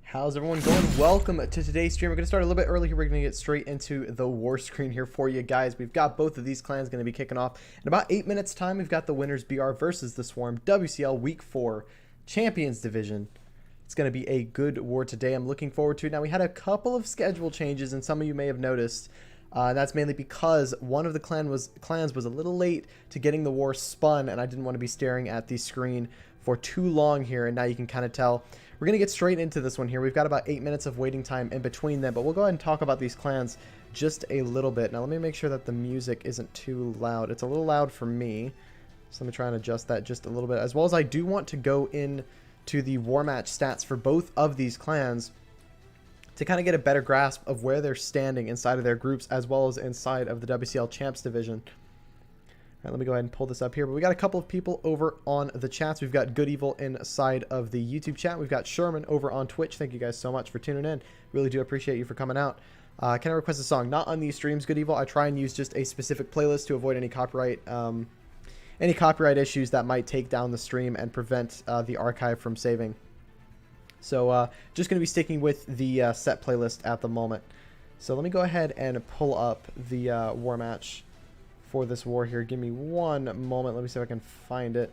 How's everyone going? Welcome to today's stream. We're going to start a little bit early here. We're going to get straight into the war screen here for you guys. We've got both of these clans going to be kicking off. In about 8 minutes time, we've got the winners BR versus the Swarm WCL Week 4 Champions Division. It's going to be a good war today. I'm looking forward to it. Now, we had a couple of schedule changes, and some of you may have noticed. That's mainly because one of the clans was a little late to getting the war spun, and I didn't want to be staring at the screen for too long here, and now you can kind of tell. We're going to get straight into this one here. We've got about 8 minutes of waiting time in between them, but we'll go ahead and talk about these clans just a little bit. Now, let me make sure that the music isn't too loud. It's a little loud for me, so let me try and adjust that just a little bit. As well as I do want to go in to the war match stats for both of these clans to kind of get a better grasp of where they're standing inside of their groups as well as inside of the WCL Champs Division. All right, let me go ahead and pull this up here. But we got a couple of people over on the chats. We've got Good Evil inside of the YouTube chat. We've got Sherman over on Twitch. Thank you guys so much for tuning in. Really do appreciate you for coming out. Can I request a song? Not on these streams, Good Evil. I try and use just a specific playlist to avoid any copyright issues that might take down the stream and prevent the archive from saving. So just going to be sticking with the set playlist at the moment. So let me go ahead and pull up the war match for this war here. Give me one moment. Let me see if I can find it.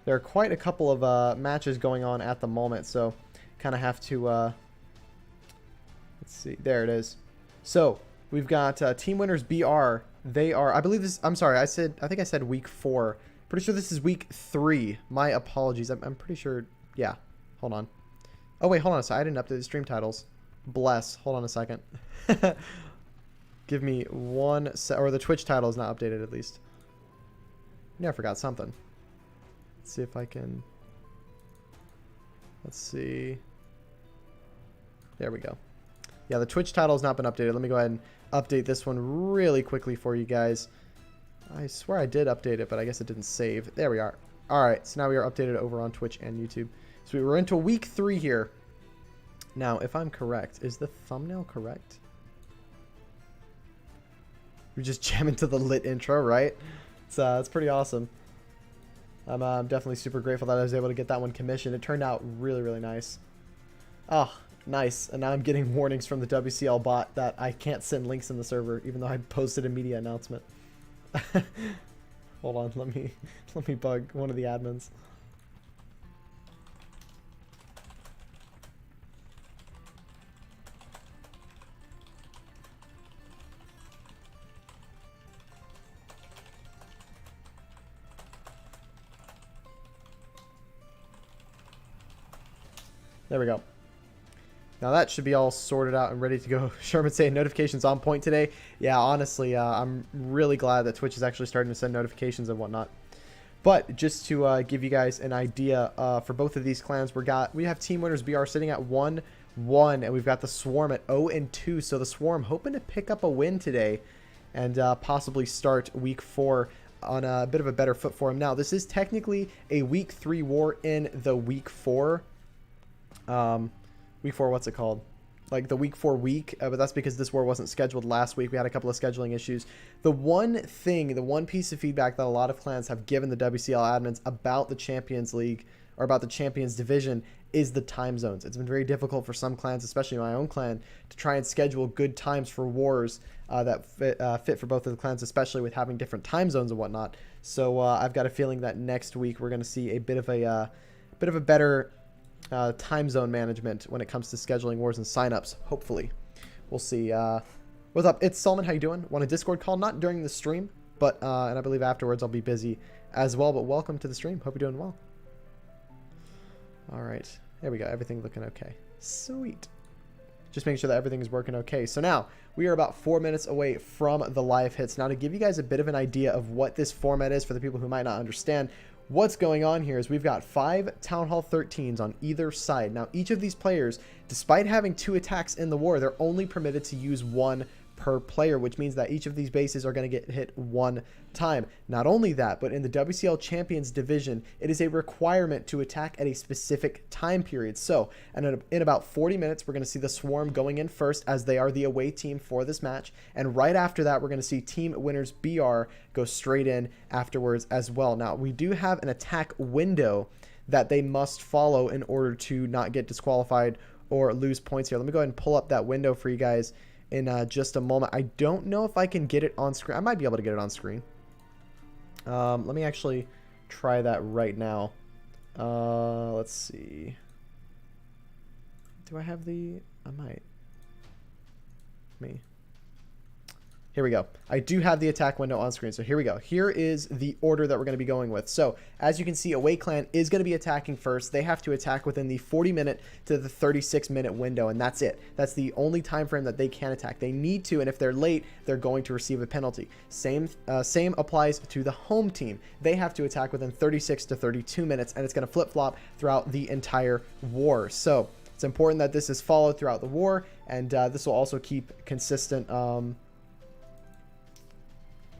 There are quite a couple of matches going on at the moment, so kind of have to let's see. There it is. So we've got team winners BR. They are, I believe this, I'm sorry, I think I said week 4. Pretty sure this is week 3. My apologies. I'm pretty sure. Yeah, hold on. Oh wait, hold on a second. I didn't update the stream titles. Bless. Hold on a second. Give me one or the Twitch title is not updated at least. Yeah, I forgot something. Let's see if I can. Let's see. There we go. Yeah, the Twitch title has not been updated. Let me go ahead and update this one really quickly for you guys. I swear I did update it, but I guess it didn't save. There we are. All right, so now we are updated over on Twitch and YouTube. So we're into week 3 here. Now, if I'm correct, is the thumbnail correct? We're just jamming to the lit intro, right? It's pretty awesome. I'm definitely super grateful that I was able to get that one commissioned. It turned out really, really nice. Oh, nice. And now I'm getting warnings from the WCL bot that I can't send links in the server, even though I posted a media announcement. Hold on, let me bug one of the admins. There we go. Now that should be all sorted out and ready to go. Sherman saying notifications on point today. Yeah, honestly, I'm really glad that Twitch is actually starting to send notifications and whatnot. But just to give you guys an idea for both of these clans, we have team winners BR sitting at 1-1, and we've got the Swarm at 0-2. So the Swarm hoping to pick up a win today and possibly start week 4 on a bit of a better foot for him. Now this is technically a week 3 war in the week 4. Week 4, what's it called? Like the week 4 week, but that's because this war wasn't scheduled last week. We had a couple of scheduling issues. The one piece of feedback that a lot of clans have given the WCL admins about the Champions League or about the Champions Division is the time zones. It's been very difficult for some clans, especially my own clan, to try and schedule good times for wars that fit for both of the clans, especially with having different time zones and whatnot. So I've got a feeling that next week we're going to see a bit of a better time zone management when it comes to scheduling wars and signups. Hopefully, we'll see. What's up? It's Solomon. How you doing? Want a Discord call? Not during the stream, but and I believe afterwards I'll be busy as well. But welcome to the stream. Hope you're doing well. All right, there we go. Everything looking okay. Sweet. Just making sure that everything is working okay. So now we are about 4 minutes away from the live hits. Now to give you guys a bit of an idea of what this format is for the people who might not understand. What's going on here is we've got 5 Town Hall 13s on either side. Now, each of these players, despite having 2 attacks in the war, they're only permitted to use 1 per player, which means that each of these bases are going to get hit 1 time. Not only that, but in the WCL Champions Division, it is a requirement to attack at a specific time period. So, and in about 40 minutes, we're going to see the Swarm going in first as they are the away team for this match. And right after that, we're going to see team winners BR go straight in afterwards as well. Now, we do have an attack window that they must follow in order to not get disqualified or lose points here. Let me go ahead and pull up that window for you guys in just a moment. I don't know if I can get it on screen. I might be able to get it on screen. Let me actually try that right now. Let's see. Do I have the... I might. Here we go. I do have the attack window on screen. So here we go. Here is the order that we're going to be going with. So as you can see, away clan is going to be attacking first. They have to attack within the 40-minute to the 36-minute window, and that's it. That's the only time frame that they can attack. They need to, and if they're late, they're going to receive a penalty. Same applies to the home team. They have to attack within 36 to 32 minutes, and it's going to flip-flop throughout the entire war. So it's important that this is followed throughout the war, and this will also keep consistent...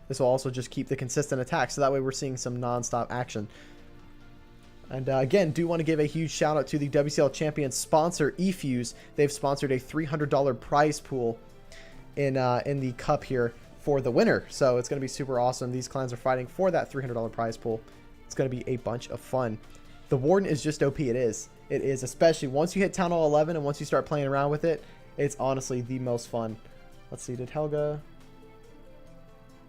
This will also just keep the consistent attack, so that way we're seeing some non-stop action. And again, do want to give a huge shout out to the WCL Champions sponsor, eFuse. They've sponsored a $300 prize pool in the cup here for the winner. So it's going to be super awesome. These clans are fighting for that $300 prize pool. It's going to be a bunch of fun. The Warden is just OP. It is. It is, especially once you hit Town Hall 11 and once you start playing around with it, it's honestly the most fun. Let's see, did Helga...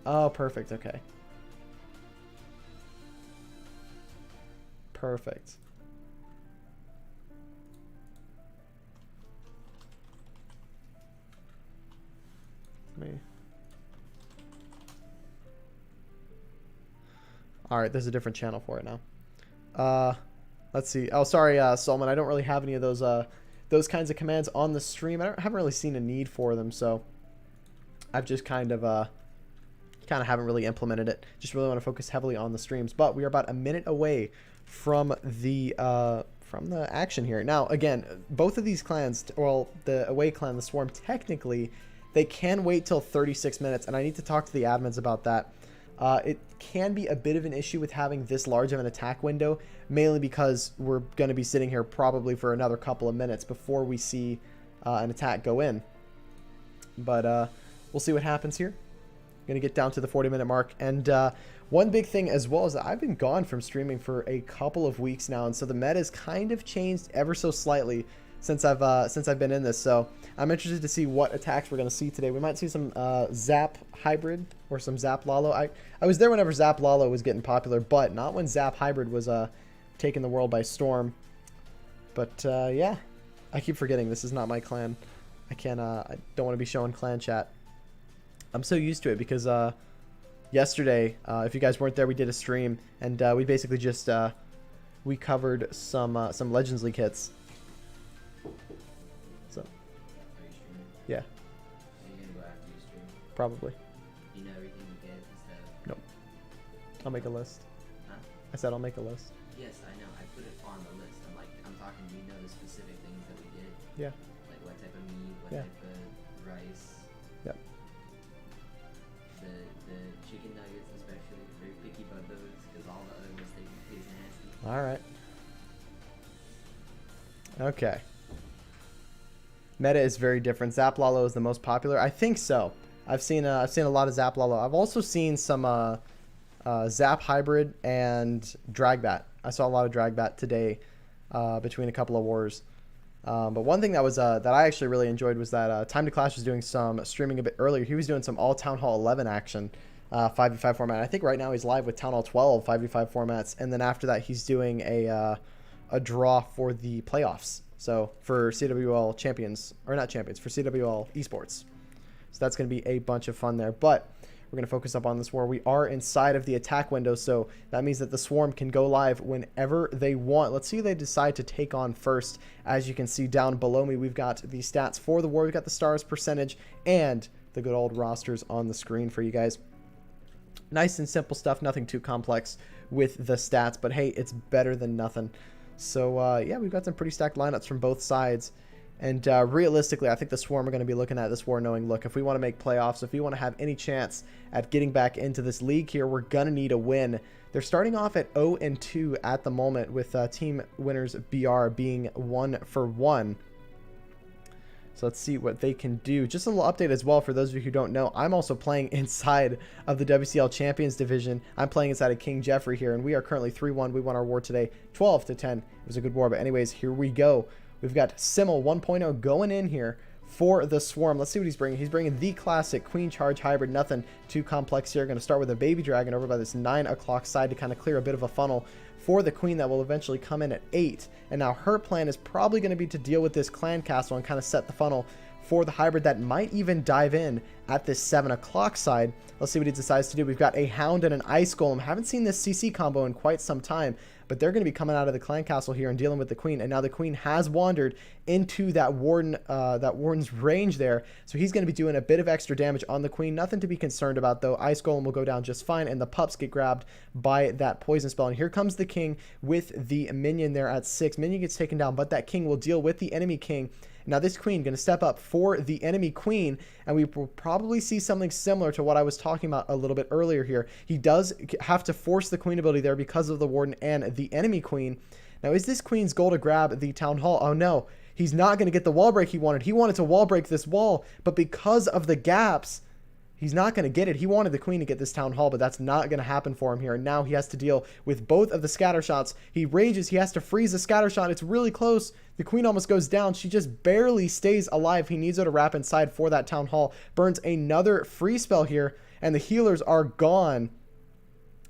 Oh, perfect. Okay. Perfect. All right, there's a different channel for it now. Let's see. Oh, sorry, Solomon. I don't really have any of those kinds of commands on the stream. I haven't really seen a need for them, so I've just kind of haven't really implemented it. Just really want to focus heavily on the streams. But we are about a minute away from the action here. Now, again, both of these clans, well, the away clan, the Swarm, technically, they can wait till 36 minutes, and I need to talk to the admins about that. It can be a bit of an issue with having this large of an attack window, mainly because we're going to be sitting here probably for another couple of minutes before we see an attack go in. But we'll see what happens here. Gonna get down to the 40-minute mark, and one big thing as well is that I've been gone from streaming for a couple of weeks now, and so the meta has kind of changed ever so slightly since I've been in this. So I'm interested to see what attacks we're gonna see today. We might see some Zap Hybrid or some Zap Lalo. I was there whenever Zap Lalo was getting popular, but not when Zap Hybrid was taking the world by storm. But yeah, I keep forgetting this is not my clan. I don't want to be showing clan chat. I'm so used to it because yesterday, if you guys weren't there, we did a stream, and we basically just we covered some Legends League hits. So yeah, probably. You know everything you get instead of... Nope. I'll make a list. Huh? I said I'll make a list. Yes, I know. I put it on the list. I'm talking. You know the specific things that we get. Yeah. Like what type of meat, what Yeah. type of rice. Yep. The chicken nuggets especially, very picky about those because all the other ones taste nasty. All right. Okay. Meta is very different. Zap Lalo is the most popular. I think so. I've seen a lot of Zap Lalo. I've also seen some Zap Hybrid and Dragbat. I saw a lot of Dragbat today between a couple of wars. But one thing that was that I actually really enjoyed was that Time to Clash was doing some streaming a bit earlier. He was doing some all Town Hall 11 action, 5v5 format. I think right now he's live with Town Hall 12 5v5 formats, and then after that he's doing a draw for the playoffs. So for CWL champions, or not champions, for CWL esports. So that's going to be a bunch of fun there. But we're going to focus up on this war. We are inside of the attack window, so that means that the Swarm can go live whenever they want. Let's see who they decide to take on first. As you can see down below me, we've got the stats for the war. We've got the stars percentage and the good old rosters on the screen for you guys. Nice and simple stuff, nothing too complex with the stats, but hey, it's better than nothing. So yeah, we've got some pretty stacked lineups from both sides. And realistically, I think the Swarm are going to be looking at this war knowing, look, if we want to make playoffs, if we want to have any chance at getting back into this league here, we're going to need a win. They're starting off at 0-2 at the moment, with team winners BR being 1-1. So let's see what they can do. Just a little update as well for those of you who don't know. I'm also playing inside of the WCL Champions Division. I'm playing inside of King Jeffrey here, and we are currently 3-1. We won our war today, 12-10. It was a good war, but anyways, here we go. We've got Simmel 1.0 going in here for the Swarm. Let's see what he's bringing. He's bringing the classic Queen Charge Hybrid. Nothing too complex here. Going to start with a Baby Dragon over by this 9 o'clock side to kind of clear a bit of a funnel for the Queen that will eventually come in at 8. And now her plan is probably going to be to deal with this Clan Castle and kind of set the funnel for the Hybrid that might even dive in at this 7 o'clock side. Let's see what he decides to do. We've got a Hound and an Ice Golem. Haven't seen this CC combo in quite some time, but they're going to be coming out of the Clan Castle here and dealing with the Queen. And now the Queen has wandered into that Warden's range there, so he's going to be doing a bit of extra damage on the Queen. Nothing to be concerned about, though. Ice Golem will go down just fine, and the pups get grabbed by that poison spell. And here comes the King with the minion there at 6. Minion gets taken down, but that King will deal with the enemy King. Now this Queen going to step up for the enemy Queen, and we will probably see something similar to what I was talking about a little bit earlier here. He does have to force the Queen ability there because of the Warden and the enemy Queen. Now, is this Queen's goal to grab the Town Hall? Oh no, he's not going to get the wall break he wanted. He wanted to wall break this wall, but because of the gaps, he's not going to get it. He wanted the Queen to get this Town Hall, but that's not going to happen for him here. And now he has to deal with both of the scatter shots. He rages. He has to freeze the scatter shot. It's really close. The Queen almost goes down. She just barely stays alive. He needs her to wrap inside for that Town Hall. Burns another free spell here, and the healers are gone.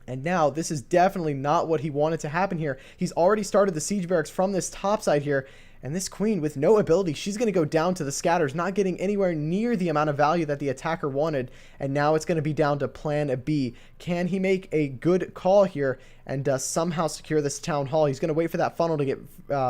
And now this is definitely not what he wanted to happen here. He's already started the siege barracks from this top side here. And this Queen with no ability, she's going to go down to the scatters, not getting anywhere near the amount of value that the attacker wanted. And now it's going to be down to plan B. Can he make a good call here and somehow secure this Town Hall? He's going to wait for that funnel to get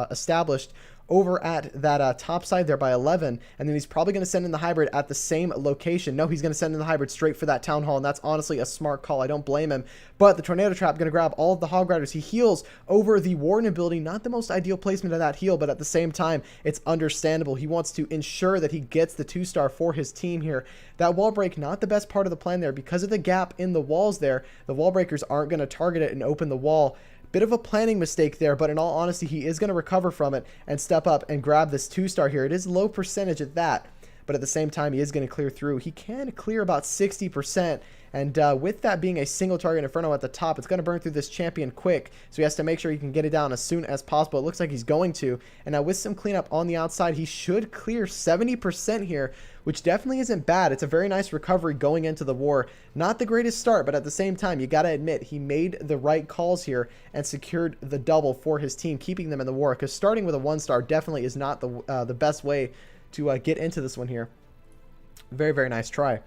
established over at that top side there by 11, and then he's probably going to send in the Hybrid at the same location. No, he's going to send in the Hybrid straight for that Town Hall, and that's honestly a smart call. I don't blame him. But the Tornado Trap going to grab all of the Hog Riders. He heals over the Warden ability. Not the most ideal placement of that heal, but at the same time, it's understandable. He wants to ensure that he gets the 2-star for his team here. That wall break, not the best part of the plan there. Because of the gap in the walls there, the wall breakers aren't going to target it and open the wall. Bit of a planning mistake there, but in all honesty, he is going to recover from it and step up and grab this 2-star here. It is low percentage at that, but at the same time, he is going to clear through. He can clear about 60%, and with that being a single target Inferno at the top, it's going to burn through this champion quick, so he has to make sure he can get it down as soon as possible. It looks like he's going to, and now with some cleanup on the outside, he should clear 70% here, which definitely isn't bad. It's a very nice recovery going into the war. Not the greatest start, but at the same time, you got to admit, he made the right calls here and secured the double for his team, keeping them in the war, because starting with a 1-star definitely is not the best way to get into this one here. Very, very nice try.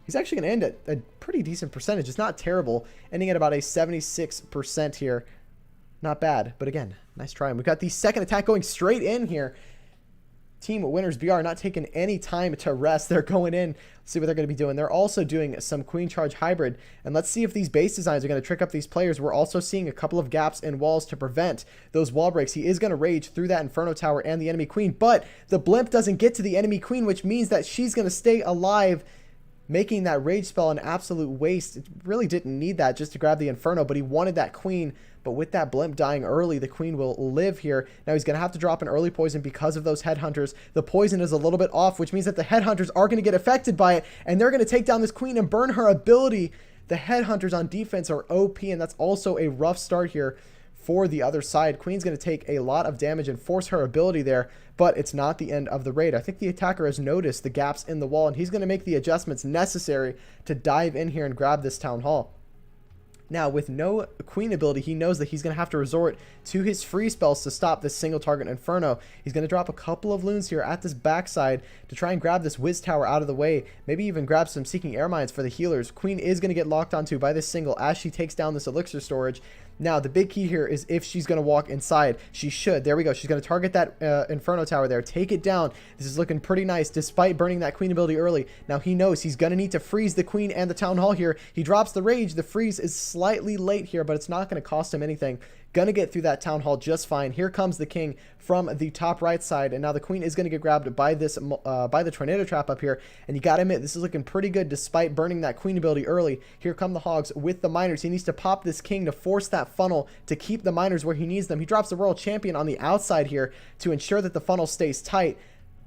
He's actually going to end at a pretty decent percentage. It's not terrible, ending at about a 76% here. Not bad, but again, nice try. And we've got the second attack going straight in here. Team Winners BR not taking any time to rest. They're going in. Let's see what they're going to be doing. They're also doing some Queen Charge Hybrid. And let's see if these base designs are going to trick up these players. We're also seeing a couple of gaps in walls to prevent those wall breaks. He is going to rage through that Inferno Tower and the enemy Queen. But the blimp doesn't get to the enemy Queen, which means that she's going to stay alive, making that rage spell an absolute waste. It really didn't need that just to grab the Inferno, but he wanted that Queen. But with that blimp dying early, the Queen will live here. Now he's going to have to drop an early poison because of those headhunters. The poison is a little bit off, which means that the headhunters are going to get affected by it, and they're going to take down this Queen and burn her ability. The headhunters on defense are OP, and that's also a rough start here for the other side. Queen's going to take a lot of damage and force her ability there, but it's not the end of the raid. I think the attacker has noticed the gaps in the wall, and he's going to make the adjustments necessary to dive in here and grab this Town Hall. Now, with no Queen ability, he knows that he's going to have to resort to his free spells to stop this single target Inferno. He's going to drop a couple of loons here at this backside to try and grab this Wiz Tower out of the way. Maybe even grab some Seeking Air Mines for the healers. Queen is going to get locked onto by this single as she takes down this elixir storage. Now, the big key here is if she's going to walk inside. She should. There we go. She's going to target that Inferno Tower there. Take it down. This is looking pretty nice despite burning that Queen ability early. Now, he knows he's going to need to freeze the Queen and the Town Hall here. He drops the Rage. The freeze is slightly late here, but it's not going to cost him anything. Going to get through that Town Hall just fine. Here comes the King from the top right side, and now the Queen is going to get grabbed by this by the Tornado Trap up here, and you got to admit, this is looking pretty good despite burning that Queen ability early. Here come the Hogs with the Miners. He needs to pop this King to force that funnel to keep the Miners where he needs them. He drops the Royal Champion on the outside here to ensure that the funnel stays tight.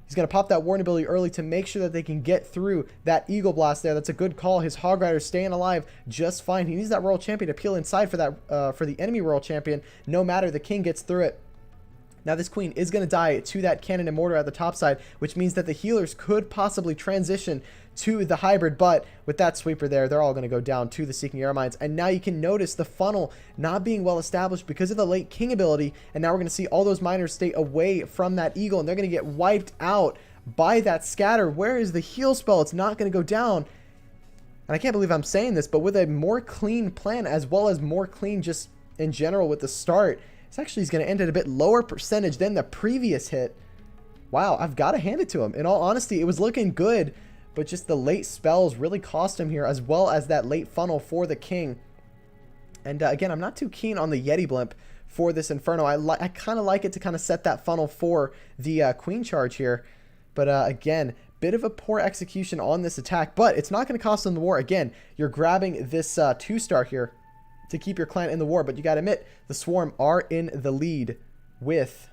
He's going to pop that Warden ability early to make sure that they can get through that Eagle Blast there. That's a good call. His Hog Rider's staying alive just fine. He needs that Royal Champion to peel inside for that for the enemy Royal Champion. No matter, the King gets through it. Now this queen is going to die to that cannon and mortar at the top side, which means that the healers could possibly transition to the hybrid, but with that sweeper there, they're all going to go down to the Seeking Air Mines. And now you can notice the funnel not being well established because of the late king ability, and now we're going to see all those miners stay away from that eagle, and they're going to get wiped out by that scatter. Where is the heal spell? It's not going to go down. And I can't believe I'm saying this, but with a more clean plan, as well as more clean just in general with the start, it's actually going to end at a bit lower percentage than the previous hit. Wow, I've got to hand it to him. In all honesty, it was looking good, but just the late spells really cost him here, as well as that late funnel for the king. And again, I'm not too keen on the Yeti blimp for this Inferno. I kind of like it to kind of set that funnel for the queen charge here. But again, bit of a poor execution on this attack, but it's not going to cost them the war. Again, you're grabbing this 2-star here to keep your clan in the war, but you got to admit, the Swarm are in the lead with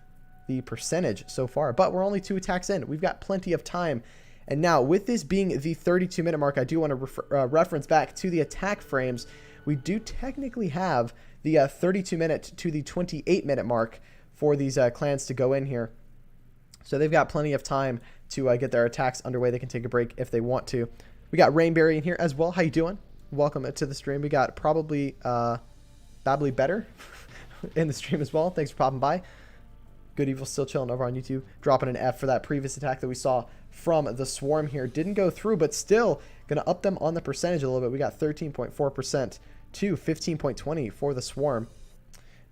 the percentage so far. But we're only 2 attacks in. We've got plenty of time. And now, with this being the 32-minute mark, I do want to reference back to the attack frames. We do technically have the 32-minute to the 28-minute mark for these clans to go in here. So they've got plenty of time to get their attacks underway. They can take a break if they want to. We got Rainberry in here as well. How you doing? Welcome to the stream. We got probably Badly Better in the stream as well. Thanks for popping by. Good Evil still chilling over on YouTube. Dropping an F for that previous attack that we saw from the Swarm here. Didn't go through, but still going to up them on the percentage a little bit. We got 13.4% to 15.20 for the Swarm.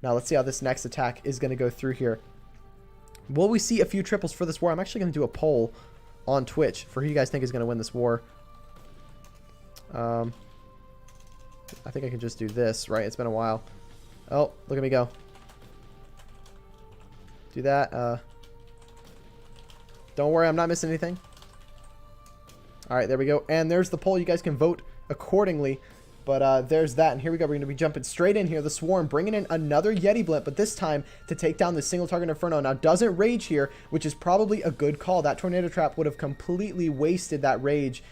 Now let's see how this next attack is going to go through here. Will we see a few triples for this war? I'm actually going to do a poll on Twitch for who you guys think is going to win this war. I think I can just do this, right? It's been a while. Oh, look at me go. Do that. Don't worry, I'm not missing anything. All right, there we go. And there's the poll. You guys can vote accordingly. But there's that. And here we go. We're going to be jumping straight in here. The Swarm bringing in another Yeti blimp, but this time to take down the single target Inferno. Now, doesn't rage here, which is probably a good call. That tornado trap would have completely wasted that rage.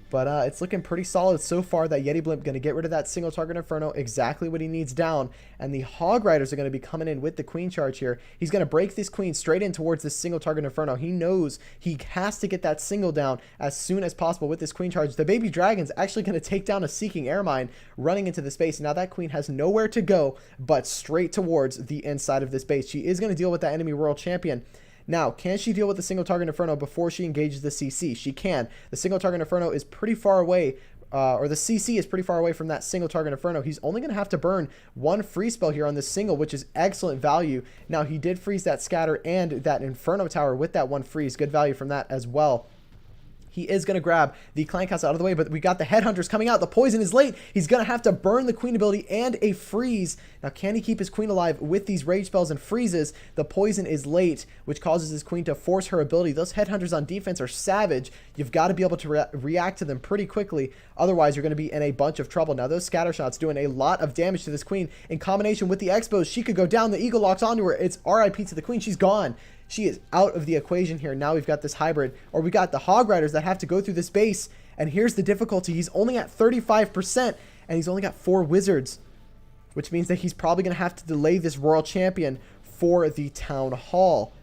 But it's looking pretty solid so far. That Yeti blimp going to get rid of that single target Inferno, exactly what he needs down. And the Hog Riders are going to be coming in with the queen charge here. He's going to break this queen straight in towards this single target Inferno. He knows he has to get that single down as soon as possible with this queen charge. The baby dragon's actually going to take down a Seeking Air Mine running into the space. Now that queen has nowhere to go but straight towards the inside of this base. She is going to deal with that enemy world champion. Now, can she deal with the single target Inferno before she engages the CC? She can. The single target Inferno is pretty far away, or the CC is pretty far away from that single target Inferno. He's only going to have to burn one freeze spell here on this single, which is excellent value. Now, he did freeze that scatter and that Inferno tower with that one freeze. Good value from that as well. He is going to grab the Clan Castle out of the way, but we got the Headhunters coming out. The poison is late. He's going to have to burn the queen ability and a freeze. Now, can he keep his queen alive with these rage spells and freezes? The poison is late, which causes his queen to force her ability. Those Headhunters on defense are savage. You've got to be able to react to them pretty quickly. Otherwise, you're going to be in a bunch of trouble. Now, those scatter shots doing a lot of damage to this queen. In combination with the Expos, she could go down. The Eagle locks onto her. It's RIP to the queen. She's gone. She is out of the equation here. Now we've got this hybrid, or we got the Hog Riders that have to go through this base. And here's the difficulty. He's only at 35%, and he's only got 4 wizards, which means that he's probably going to have to delay this Royal Champion for the Town Hall.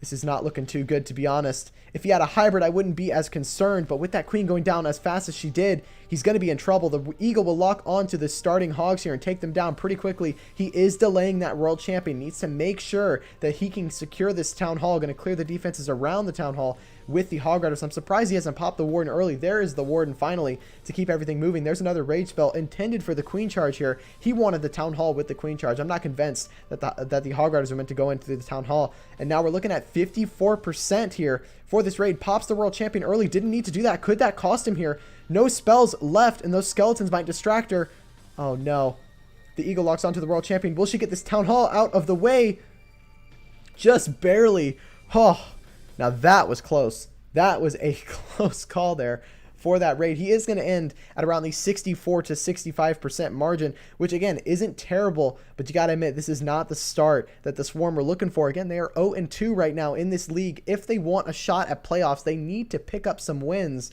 This is not looking too good, to be honest. If he had a hybrid, I wouldn't be as concerned, but with that queen going down as fast as she did, he's going to be in trouble. The Eagle will lock onto the starting hogs here and take them down pretty quickly. He is delaying that World Champion. Needs to make sure that he can secure this Town Hall. Going to clear the defenses around the Town Hall with the Hog Riders. I'm surprised he hasn't popped the Warden early. There is the Warden finally to keep everything moving. There's another rage spell intended for the Queen Charge here. He wanted the Town Hall with the Queen Charge. I'm not convinced that the Hog Riders are meant to go into the Town Hall. And now we're looking at 54% here for this raid. Pops the World Champion early. Didn't need to do that. Could that cost him here? No spells left, and those skeletons might distract her. Oh no. The Eagle locks onto the World Champion. Will she get this Town Hall out of the way? Just barely. Oh, now that was close. That was a close call there for that raid. He is going to end at around the 64 to 65% margin, which again isn't terrible, but you got to admit this is not the start that the Swarm are looking for. Again, they are 0-2 right now in this league. If they want a shot at playoffs, they need to pick up some wins.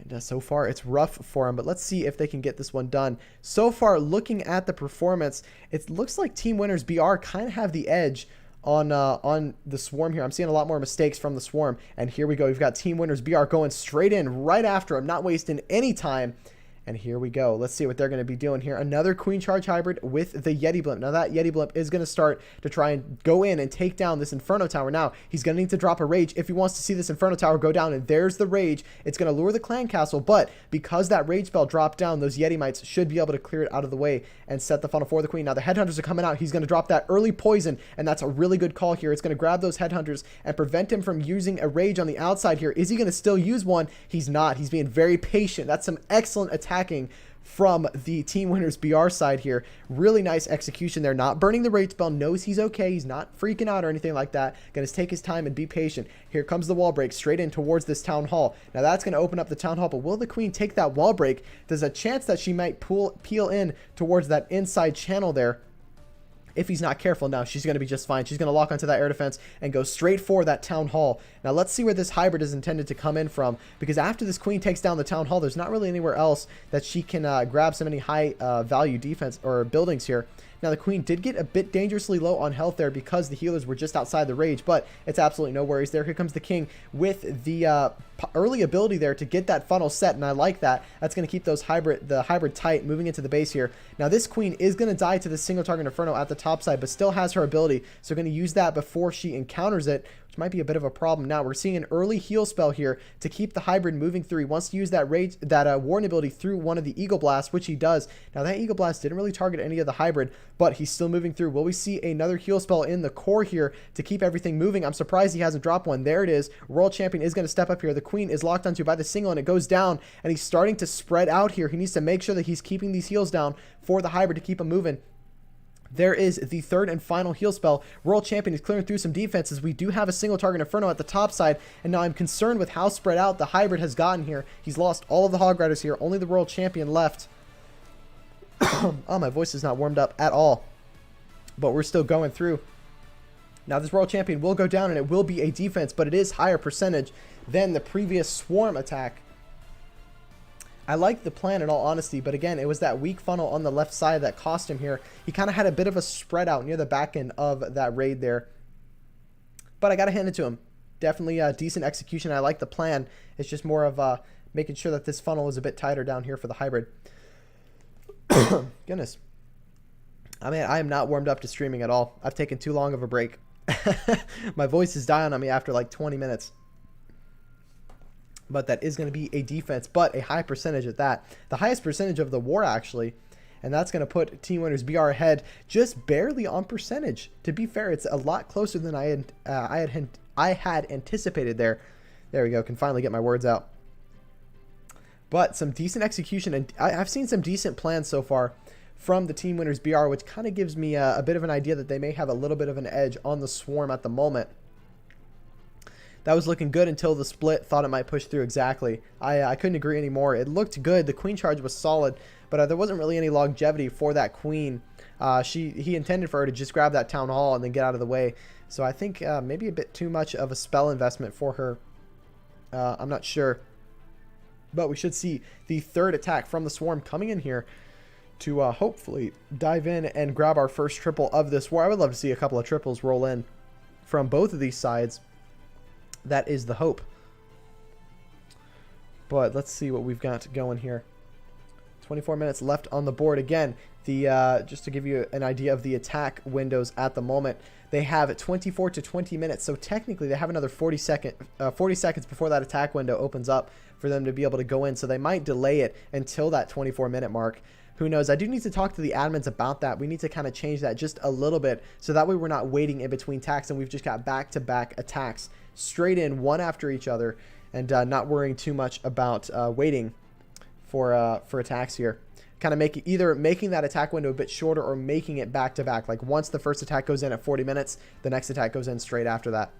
And so far, it's rough for them, but let's see if they can get this one done. So far, looking at the performance, it looks like Team Winners BR kind of have the edge on the Swarm here. I'm seeing a lot more mistakes from the Swarm. And here we go. We've got Team Winners BR going straight in right after him, not wasting any time. And here we go. Let's see what they're going to be doing here. Another Queen Charge Hybrid with the Yeti Blimp. Now that Yeti Blimp is going to start to try and go in and take down this Inferno Tower. Now, he's going to need to drop a Rage if he wants to see this Inferno Tower go down. And there's the Rage. It's going to lure the Clan Castle. But because that Rage spell dropped down, those Yeti Mites should be able to clear it out of the way and set the funnel for the Queen. Now, the Headhunters are coming out. He's going to drop that early poison. And that's a really good call here. It's going to grab those Headhunters and prevent him from using a Rage on the outside here. Is he going to still use one? He's not. He's being very patient. That's some excellent attacking from the Team Winners BR side here. Really nice execution there. Not burning the Rage spell. Knows he's okay. He's not freaking out or anything like that. Going to take his time and be patient. Here comes the wall break straight in towards this Town Hall. Now that's going to open up the Town Hall, but will the Queen take that wall break? There's a chance that she might peel in towards that inside channel there. If he's not careful. Now she's going to be just fine. She's going to lock onto that air defense and go straight for that Town Hall. Now let's see where this hybrid is intended to come in from, because after this Queen takes down the Town Hall, there's not really anywhere else that she can grab so many high value defense or buildings here. Now the Queen did get a bit dangerously low on health there because the healers were just outside the Rage, but it's absolutely no worries there. Here comes the King with the early ability there to get that funnel set, and I like that. That's going to keep the hybrid tight moving into the base here. Now this Queen is going to die to the single target Inferno at the top side, but still has her ability, so going to use that before she encounters it, which might be a bit of a problem. Now we're seeing an early heal spell here to keep the hybrid moving through. He wants to use that Warden ability through one of the Eagle Blasts, which he does. Now that Eagle Blast didn't really target any of the hybrid, but he's still moving through. Will we see another heal spell in the core here to keep everything moving? I'm surprised he hasn't dropped one. There it is. World Champion is going to step up here. The Queen is locked onto by the single, and it goes down, and he's starting to spread out here. He needs to make sure that he's keeping these heals down for the hybrid to keep him moving. There is the third and final heal spell. World Champion is clearing through some defenses. We do have a single target Inferno at the top side, and now I'm concerned with how spread out the hybrid has gotten here. He's lost all of the Hog Riders here. Only the World Champion left. Oh, my voice is not warmed up at all, but we're still going through. Now this World Champion will go down, and it will be a defense, but it is higher percentage than the previous Swarm attack. I like the plan in all honesty, but again, it was that weak funnel on the left side that cost him here. He kind of had a bit of a spread out near the back end of that raid there. But I got to hand it to him. Definitely a decent execution. I like the plan. It's just more of making sure that this funnel is a bit tighter down here for the hybrid. Goodness. I mean, I am not warmed up to streaming at all. I've taken too long of a break. My voice is dying on me after like 20 minutes. But that is going to be a defense, but a high percentage at that. The highest percentage of the war, actually. And that's going to put Team Winners BR ahead just barely on percentage. To be fair, it's a lot closer than I had anticipated there. There we go. Can finally get my words out. But some decent execution, and I've seen some decent plans so far from the Team Winners BR, which kind of gives me a bit of an idea that they may have a little bit of an edge on the Swarm at the moment. That was looking good until the split. Thought it might push through exactly. I couldn't agree anymore. It looked good. The Queen charge was solid, but there wasn't really any longevity for that Queen. He intended for her to just grab that Town Hall and then get out of the way. So I think maybe a bit too much of a spell investment for her. I'm not sure. But we should see the third attack from the Swarm coming in here to hopefully dive in and grab our first triple of this war. I would love to see a couple of triples roll in from both of these sides. That is the hope. But let's see what we've got going here. 24 minutes left on the board. Again, just to give you an idea of the attack windows at the moment, they have 24 to 20 minutes. So technically they have another 40 seconds before that attack window opens up for them to be able to go in. So they might delay it until that 24-minute mark. Who knows? I do need to talk to the admins about that. We need to kind of change that just a little bit so that way we're not waiting in between attacks and we've just got back-to-back attacks straight in one after each other and not worrying too much about waiting for attacks here. Kind of either making that attack window a bit shorter or making it back-to-back. Like once the first attack goes in at 40 minutes, the next attack goes in straight after that.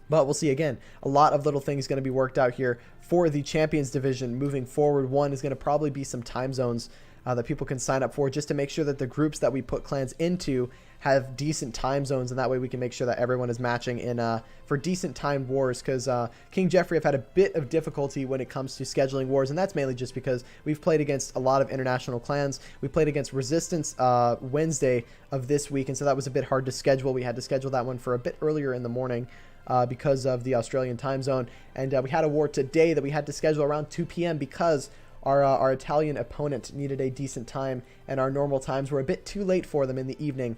But we'll see. Again, a lot of little things going to be worked out here for the Champions Division moving forward. One is going to probably be some time zones that people can sign up for, just to make sure that the groups that we put clans into have decent time zones, and that way we can make sure that everyone is matching in for decent timed wars, because King Jeffrey have had a bit of difficulty when it comes to scheduling wars, and that's mainly just because we've played against a lot of international clans. We played against Resistance Wednesday of this week, and so that was a bit hard to schedule. We had to schedule that one for a bit earlier in the morning because of the Australian time zone, and we had a war today that we had to schedule around 2 p.m. because our Italian opponent needed a decent time, and our normal times were a bit too late for them in the evening.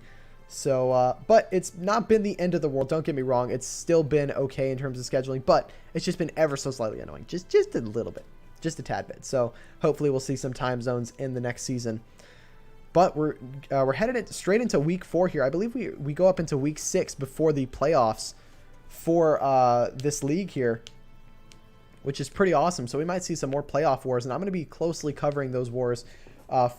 So, but it's not been the end of the world. Don't get me wrong. It's still been okay in terms of scheduling, but it's just been ever so slightly annoying. Just a little bit. Just a tad bit. So hopefully we'll see some time zones in the next season. But we're headed straight into week 4 here. I believe we go up into week 6 before the playoffs for this league here, which is pretty awesome. So we might see some more playoff wars, and I'm going to be closely covering those wars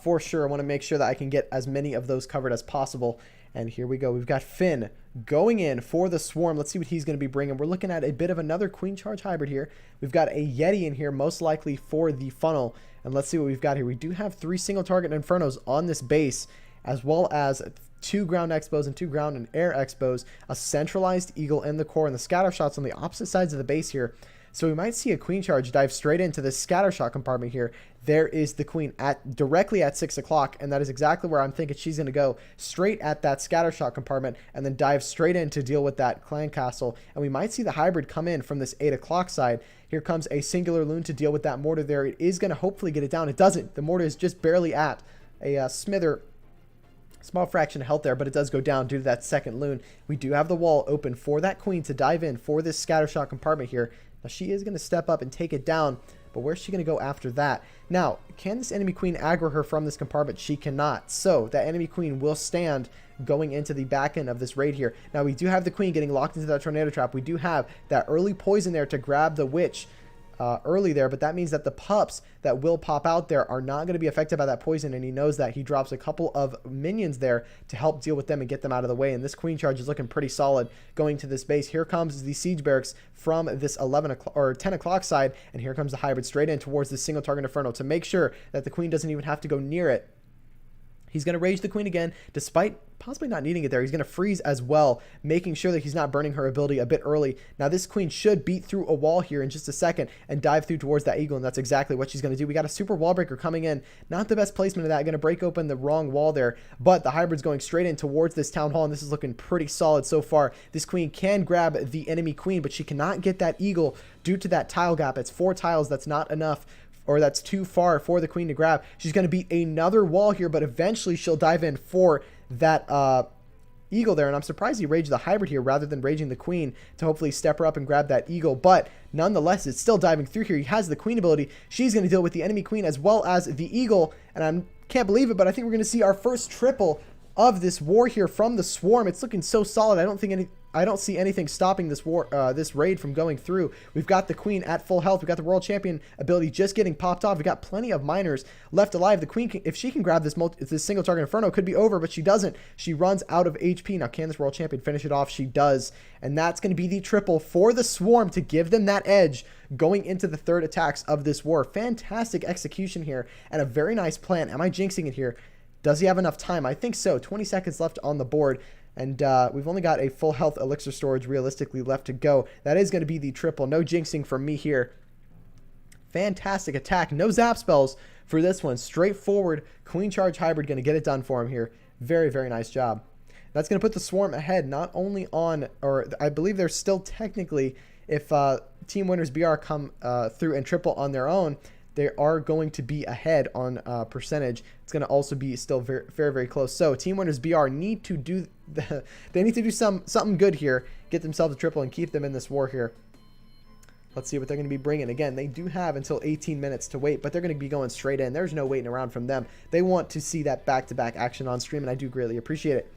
for sure. I want to make sure that I can get as many of those covered as possible. And here we go. We've got Finn going in for the Swarm. Let's see what he's going to be bringing. We're looking at a bit of another Queen Charge hybrid here. We've got a Yeti in here, most likely for the funnel. And let's see what we've got here. We do have 3 single target Infernos on this base, as well as 2 ground expos and 2 ground and air expos, a centralized eagle in the core, and the scatter shots on the opposite sides of the base here. So we might see a Queen Charge dive straight into this scatter shot compartment here. There is the Queen directly at 6 o'clock, and that is exactly where I'm thinking she's going to go, straight at that scatter shot compartment, and then dive straight in to deal with that clan castle. And we might see the hybrid come in from this 8 o'clock side. Here comes a singular loon to deal with that mortar there. It is going to hopefully get it down. It doesn't. The mortar is just barely at a small fraction of health there, but it does go down due to that second loon. We do have the wall open for that Queen to dive in for this scatter shot compartment here. Now, she is going to step up and take it down, but where's she going to go after that? Now, can this enemy Queen aggro her from this compartment? She cannot. So that enemy Queen will stand going into the back end of this raid here. Now, we do have the Queen getting locked into that tornado trap. We do have that early poison there to grab the witch early there, but that means that the pups that will pop out there are not going to be affected by that poison, and he knows that. He drops a couple of minions there to help deal with them and get them out of the way, and this Queen Charge is looking pretty solid going to this base. Here comes the siege barracks from this 11 o'clock or 10 o'clock side, and here comes the hybrid straight in towards this single target Inferno to make sure that the Queen doesn't even have to go near it. He's going to rage the Queen again, despite possibly not needing it there. He's going to freeze as well, making sure that he's not burning her ability a bit early. Now, this Queen should beat through a wall here in just a second and dive through towards that eagle, and that's exactly what she's going to do. We got a super wall breaker coming in. Not the best placement of that. Going to break open the wrong wall there, but the hybrid's going straight in towards this town hall, and this is looking pretty solid so far. This Queen can grab the enemy Queen, but she cannot get that eagle due to that tile gap. It's 4 tiles. That's not enough, or that's too far for the Queen to grab. She's going to beat another wall here, but eventually she'll dive in for that eagle there. And I'm surprised he raged the hybrid here rather than raging the Queen to hopefully step her up and grab that eagle. But nonetheless, it's still diving through here. He has the Queen ability. She's going to deal with the enemy Queen as well as the eagle. And I can't believe it, but I think we're going to see our first triple of this war here from the Swarm. It's looking so solid. I don't see anything stopping this war, this raid from going through. We've got the Queen at full health. We've got the World Champion ability just getting popped off. We've got plenty of miners left alive. The Queen, if she can grab this single target Inferno, could be over, but she doesn't. She runs out of HP. Now, can this World Champion finish it off? She does. And that's going to be the triple for the Swarm to give them that edge going into the third attacks of this war. Fantastic execution here and a very nice plan. Am I jinxing it here? Does he have enough time? I think so. 20 seconds left on the board. And we've only got a full health elixir storage realistically left to go. That is going to be the triple. No jinxing from me here. Fantastic attack. No zap spells for this one. Straightforward Queen Charge hybrid going to get it done for him here. Very, very nice job. That's going to put the Swarm ahead not only on, or I believe they're still technically, if Team Winners BR come through and triple on their own, they are going to be ahead on percentage. It's going to also be still very, very, very close. So Team Winners BR need to do they need to do something good here, get themselves a triple and keep them in this war here. Let's see what they're going to be bringing. Again, they do have until 18 minutes to wait, but they're going to be going straight in. There's no waiting around from them. They want to see that back-to-back action on stream, and I do greatly appreciate it.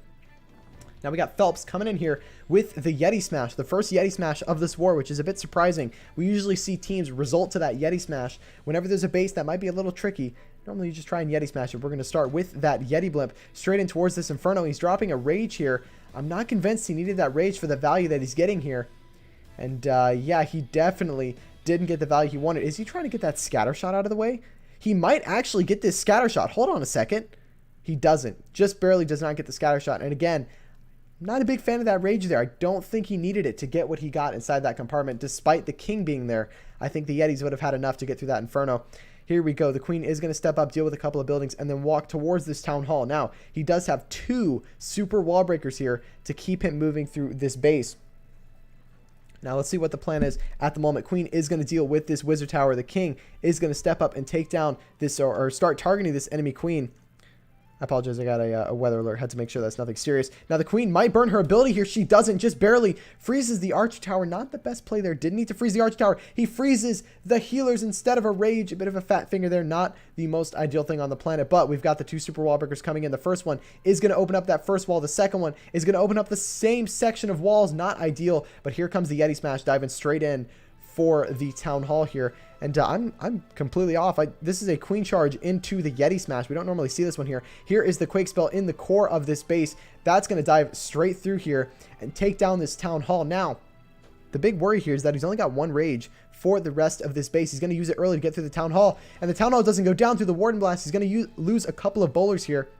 Now we got Phelps coming in here with the Yeti Smash, the first Yeti Smash of this war, which is a bit surprising. We usually see teams result to that Yeti Smash whenever there's a base that might be a little tricky. Normally you just try and Yeti Smash it. We're going to start with that Yeti Blimp straight in towards this Inferno. He's dropping a Rage here. I'm not convinced he needed that Rage for the value that he's getting here. And yeah, he definitely didn't get the value he wanted. Is he trying to get that Scatter Shot out of the way? He might actually get this scatter shot. Hold on a second. He doesn't. Just barely does not get the scatter shot. And again, I'm not a big fan of that rage there. I don't think he needed it to get what he got inside that compartment, despite the king being there. I think the Yetis would have had enough to get through that Inferno. Here we go. The queen is going to step up, deal with a couple of buildings, and then walk towards this town hall. Now, he does have 2 super wall breakers here to keep him moving through this base. Now, let's see what the plan is at the moment. Queen is going to deal with this wizard tower. The king is going to step up and take down this, or start targeting this enemy queen. I apologize, I got a weather alert. Had to make sure that's nothing serious. Now, the queen might burn her ability here. She doesn't, just barely freezes the archer tower. Not the best play there. Didn't need to freeze the archer tower. He freezes the healers instead of a rage. A bit of a fat finger there. Not the most ideal thing on the planet, but we've got the 2 super wall breakers coming in. The first one is going to open up that first wall. The second one is going to open up the same section of walls. Not ideal, but here comes the Yeti Smash diving straight in for the town hall here. And I'm completely off. This is a queen charge into the Yeti Smash. We don't normally see this one here. Here is the Quake spell in the core of this base. That's going to dive straight through here and take down this town hall. Now, the big worry here is that he's only got 1 rage for the rest of this base. He's going to use it early to get through the town hall. And the town hall doesn't go down through the Warden Blast. He's going to lose a couple of bowlers here.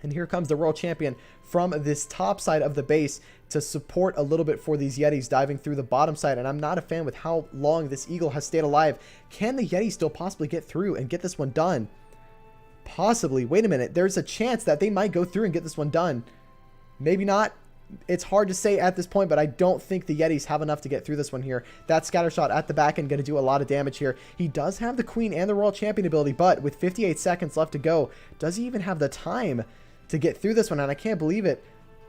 And here comes the Royal Champion from this top side of the base to support a little bit for these Yetis diving through the bottom side. And I'm not a fan with how long this Eagle has stayed alive. Can the Yeti still possibly get through and get this one done? Possibly. Wait a minute. There's a chance that they might go through and get this one done. Maybe not. It's hard to say at this point, but I don't think the Yetis have enough to get through this one here. That scatter shot at the back end going to do a lot of damage here. He does have the Queen and the Royal Champion ability, but with 58 seconds left to go, does he even have the time to get through this one? And I can't believe it.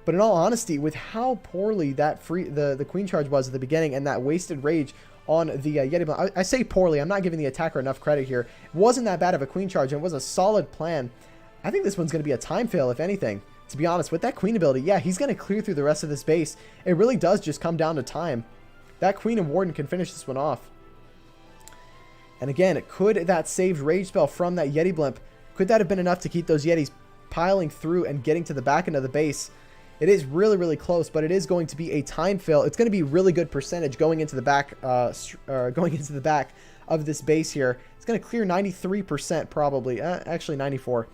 But in all honesty, with how poorly that the queen charge was at the beginning and that wasted rage on the Yeti, I say poorly. I'm not giving the attacker enough credit here. It wasn't that bad of a queen charge, and it was a solid plan. I think this one's going to be a time fail, if anything. To be honest, with that queen ability, yeah, he's going to clear through the rest of this base. It really does just come down to time. That queen and warden can finish this one off. And again, could that saved rage spell from that Yeti blimp, could that have been enough to keep those Yetis piling through and getting to the back end of the base? It is really, really close, but it is going to be a time fail. It's going to be really good percentage going into the back, of this base here. It's going to clear 93% probably. Actually, 94.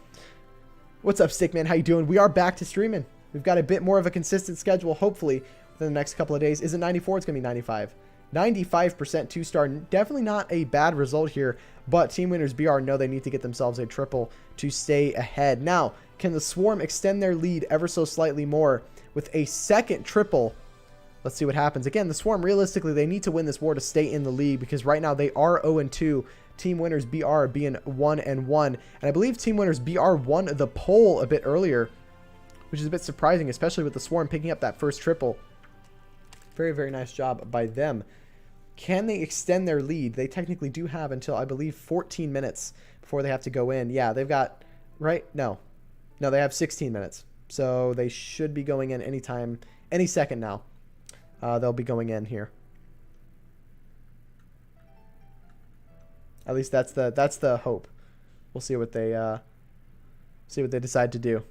What's up, Stickman? How you doing? We are back to streaming. We've got a bit more of a consistent schedule, hopefully, within the next couple of days. Is it 94? It's going to be 95. 95% 2-star. Definitely not a bad result here, but Team Winners BR know they need to get themselves a triple to stay ahead. Now, can the Swarm extend their lead ever so slightly more with a second triple? Let's see what happens. Again, the Swarm, realistically, they need to win this war to stay in the league because right now they are 0-2. Team Winners BR being 1-1. And I believe Team Winners BR won the poll a bit earlier, which is a bit surprising, especially with the Swarm picking up that first triple. Very, very nice job by them. Can they extend their lead? They technically do have until, I believe, 14 minutes before they have to go in. Yeah, they've got, right? No, they have 16 minutes. So they should be going in anytime, any second now. They'll be going in here. At least that's the hope. We'll see what they decide to do.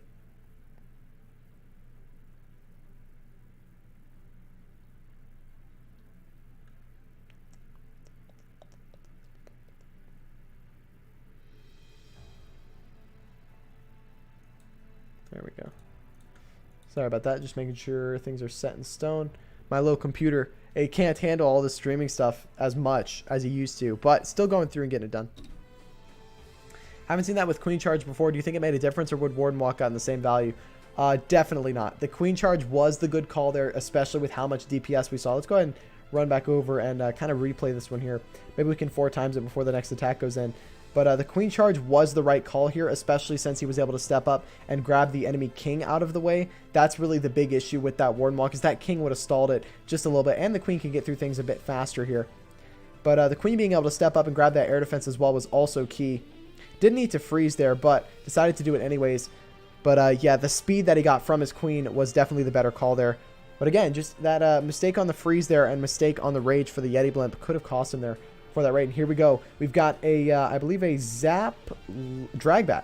There we go. Sorry about that. Just making sure things are set in stone. My little computer, it can't handle all this streaming stuff as much as it used to, but still going through and getting it done. Haven't seen that with Queen Charge before. Do you think it made a difference, or would Warden walk out in the same value? Definitely not. The Queen Charge was the good call there, especially with how much DPS we saw. Let's go ahead and run back over and kind of replay this one here. Maybe we can 4 times it before the next attack goes in. But the Queen Charge was the right call here, especially since he was able to step up and grab the enemy king out of the way. That's really the big issue with that Warden Walk, is that king would have stalled it just a little bit, and the Queen can get through things a bit faster here. But the Queen being able to step up and grab that air defense as well was also key. Didn't need to freeze there, but decided to do it anyways. But yeah, the speed that he got from his Queen was definitely the better call there. But again, just that mistake on the freeze there and mistake on the rage for the Yeti blimp could have cost him there for that rate. And here we go. We've got a, I believe, a Zap Dragbat.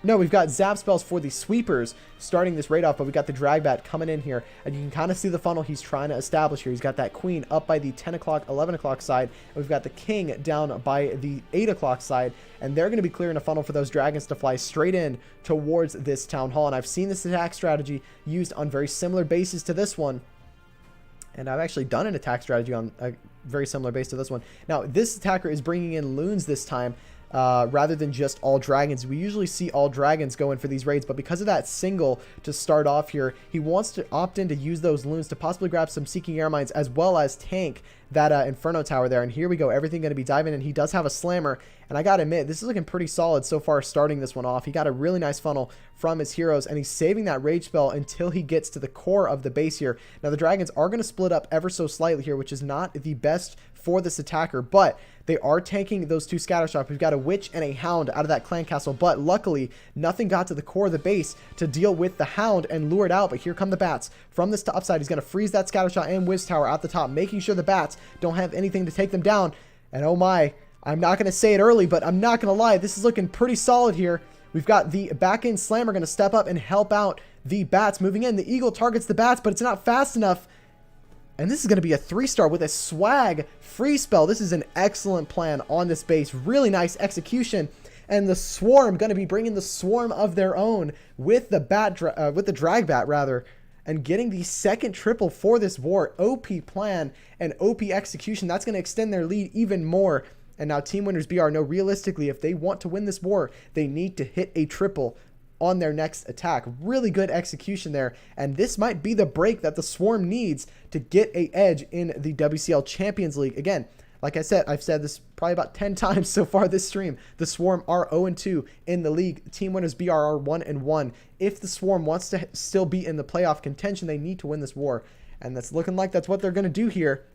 No, we've got zap spells for the sweepers starting this raid off, but we got the Dragbat coming in here, and you can kind of see the funnel he's trying to establish here. He's got that queen up by the 10 o'clock, 11 o'clock side, and we've got the king down by the 8 o'clock side, and they're going to be clearing a funnel for those dragons to fly straight in towards this town hall. And I've seen this attack strategy used on very similar bases to this one, and I've actually done an attack strategy on a very similar base to this one. Now, this attacker is bringing in loons this time, rather than just all dragons. We usually see all dragons go in for these raids, but because of that single to start off here, he wants to opt in to use those loons to possibly grab some Seeking Air Mines as well as tank that Inferno Tower there. And here we go, everything going to be diving in. He does have a slammer, and I gotta admit, this is looking pretty solid so far starting this one off. He got a really nice funnel from his heroes, and he's saving that rage spell until he gets to the core of the base here. Now, the dragons are going to split up ever so slightly here, which is not the best for this attacker, but they are tanking those two scatter shots. We've got a witch and a hound out of that clan castle, but luckily nothing got to the core of the base to deal with the hound and lure it out. But here come the bats from this top side. He's going to freeze that scatter shot and whiz tower at the top, making sure the bats don't have anything to take them down. And oh my, I'm not going to say it early, but I'm not going to lie, this is looking pretty solid here. We've got the back end slammer going to step up and help out the bats moving in. The eagle targets the bats, but it's not fast enough. And this is going to be a 3-star with a swag free spell. This is an excellent plan on this base. Really nice execution. And the swarm going to be bringing the swarm of their own with the drag bat rather, and getting the second triple for this war. OP plan and OP execution. That's going to extend their lead even more. And now Team Winners BR know realistically if they want to win this war, they need to hit a triple on their next attack. Really good execution there, and this might be the break that the Swarm needs to get a edge in the WCL Champions League. Again, like I said, I've said this probably about 10 times so far this stream. The Swarm are 0-2 in the league. Team Winners BR are 1-1. If the Swarm wants to still be in the playoff contention, they need to win this war, and that's looking like that's what they're going to do here.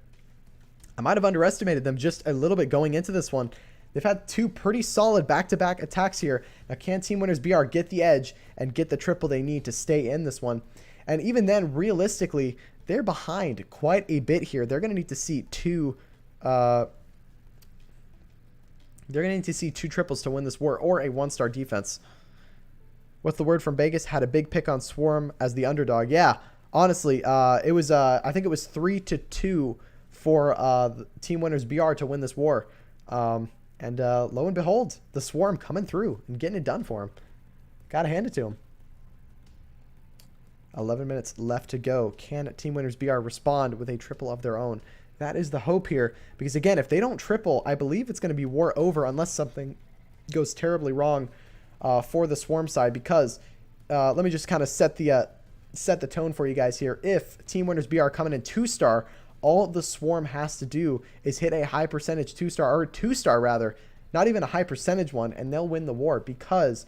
I might have underestimated them just a little bit going into this one. They've had two pretty solid back-to-back attacks here. Now, can Team Winners BR get the edge and get the triple they need to stay in this one? And even then, realistically, they're behind quite a bit here. They're going to need to see two triples to win this war, or a 1-star defense. What's the word from Vegas? Had a big pick on Swarm as the underdog. Yeah, honestly, it was I think it was 3-2 for Team Winners BR to win this war. And lo and behold, the Swarm coming through and getting it done for him. Gotta hand it to him. 11 minutes left to go. Can Team Winners BR respond with a triple of their own? That is the hope here. Because again, if they don't triple, I believe it's going to be war over unless something goes terribly wrong for the Swarm side. Because let me just kind of set the tone for you guys here. If Team Winners BR coming in 2-star, all the Swarm has to do is hit a high percentage 2-star, or 2-star rather, not even a high percentage one, and they'll win the war. Because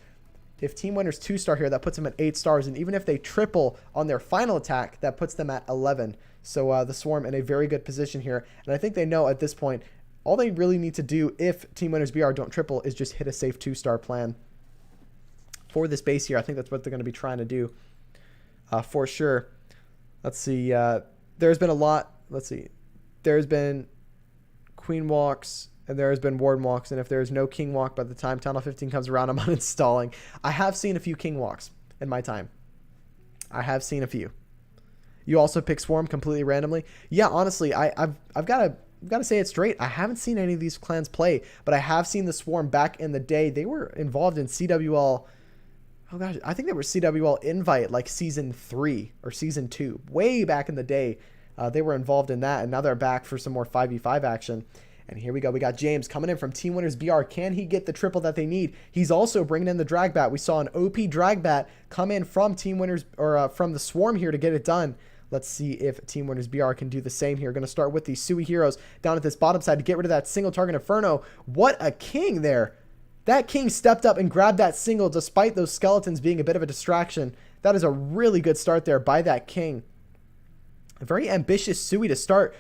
if Team Winners 2-star here, that puts them at 8 stars, and even if they triple on their final attack, that puts them at 11. So the Swarm in a very good position here, and I think they know at this point, all they really need to do if Team Winners BR don't triple is just hit a safe 2-star plan for this base here. I think that's what they're going to be trying to do for sure. Let's see. There's been a lot. Let's see. There's been Queen walks and there has been Warden walks. And if there's no King walk by the time Town Hall 15 comes around, I'm uninstalling. I have seen a few King walks in my time. I have seen a few. You also pick Swarm completely randomly. Yeah, honestly, I've got to say it straight. I haven't seen any of these clans play, but I have seen the Swarm back in the day. They were involved in CWL. Oh gosh, I think they were CWL Invite like season 3 or season 2, way back in the day. They were involved in that, and now they're back for some more 5v5 action. And here we go. We got James coming in from Team Winners BR. Can he get the triple that they need? He's also bringing in the drag bat. We saw an OP drag bat come in from Team Winners, or from the Swarm here to get it done. Let's see if Team Winners BR can do the same here. Going to start with the Sui heroes down at this bottom side to get rid of that single target Inferno. What a king there. That king stepped up and grabbed that single despite those skeletons being a bit of a distraction. That is a really good start there by that king. A very ambitious Sui to start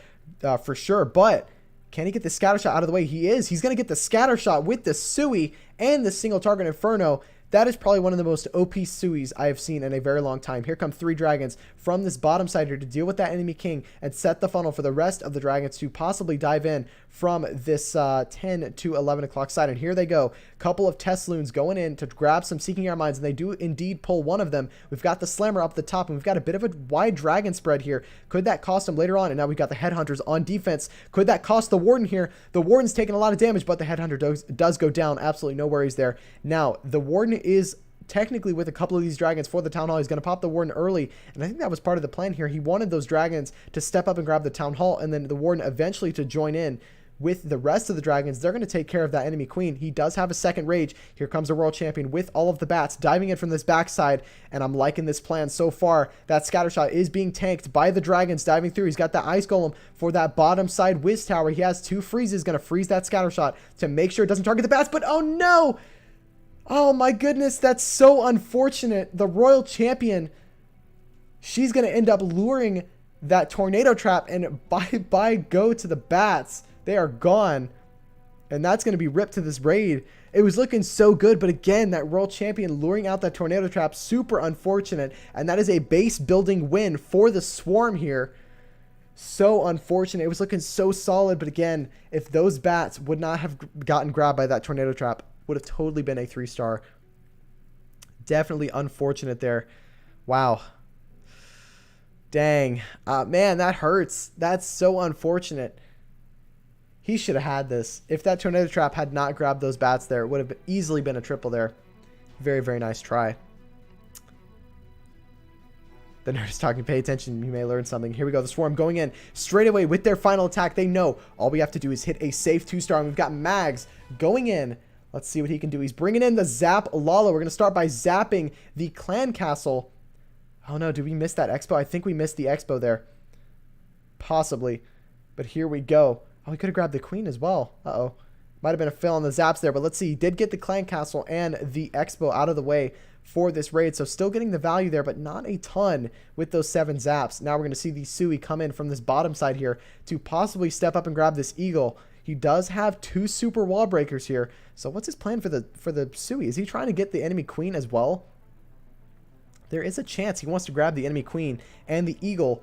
for sure, but can he get the scatter shot out of the way? He is. He's going to get the scatter shot with the Sui and the single target Inferno That is probably one of the most OP Suis I have seen in a very long time. Here come 3 dragons from this bottom side here to deal with that enemy king and set the funnel for the rest of the dragons to possibly dive in from this 10 to 11 o'clock side. And here they go. Couple of test loons going in to grab some Seeking Our Minds, and they do indeed pull one of them. We've got the Slammer up the top, and we've got a bit of a wide dragon spread here. Could that cost them later on? And now we've got the Headhunters on defense. Could that cost the Warden here? The Warden's taking a lot of damage, but the Headhunter does go down. Absolutely no worries there. Now, the Warden is technically with a couple of these dragons for the Town Hall. He's going to pop the Warden early, and I think that was part of the plan here. He wanted those dragons to step up and grab the Town Hall, and then the Warden eventually to join in with the rest of the dragons. They're going to take care of that enemy queen. He does have a second rage. Here comes the World Champion with all of the bats diving in from this backside, and I'm liking this plan so far. That scatter shot is being tanked by the dragons diving through. He's got the Ice Golem for that bottom side Wiz Tower. He has 2 freezes, going to freeze that scatter shot to make sure it doesn't target the bats, but oh no! Oh my goodness, that's so unfortunate. The Royal Champion, she's going to end up luring that tornado trap, and bye go to the bats. They are gone, and that's going to be ripped to this raid. It was looking so good, but again, that Royal Champion luring out that tornado trap, super unfortunate, and that is a base building win for the Swarm here. So unfortunate. It was looking so solid, but again, if those bats would not have gotten grabbed by that tornado trap, would have totally been a 3-star. Definitely unfortunate there. Wow. Dang. Man, that hurts. That's so unfortunate. He should have had this. If that tornado trap had not grabbed those bats there, it would have easily been a triple there. Very, very nice try. The nerd is talking. Pay attention. You may learn something. Here we go. The Swarm going in straight away with their final attack. They know all we have to do is hit a safe 2-star. And we've got Mags going in. Let's see what he can do. He's bringing in the Zap Lalo. We're going to start by zapping the Clan Castle. Oh no, did we miss that expo? I think we missed the expo there. Possibly. But here we go. Oh, he could have grabbed the queen as well. Uh-oh. Might have been a fail on the zaps there, but let's see. He did get the Clan Castle and the expo out of the way for this raid, so still getting the value there, but not a ton with those 7 zaps. Now we're going to see the Sui come in from this bottom side here to possibly step up and grab this Eagle. He does have 2 super wall breakers here. So what's his plan for the Sui? Is he trying to get the enemy queen as well? There is a chance he wants to grab the enemy queen and the Eagle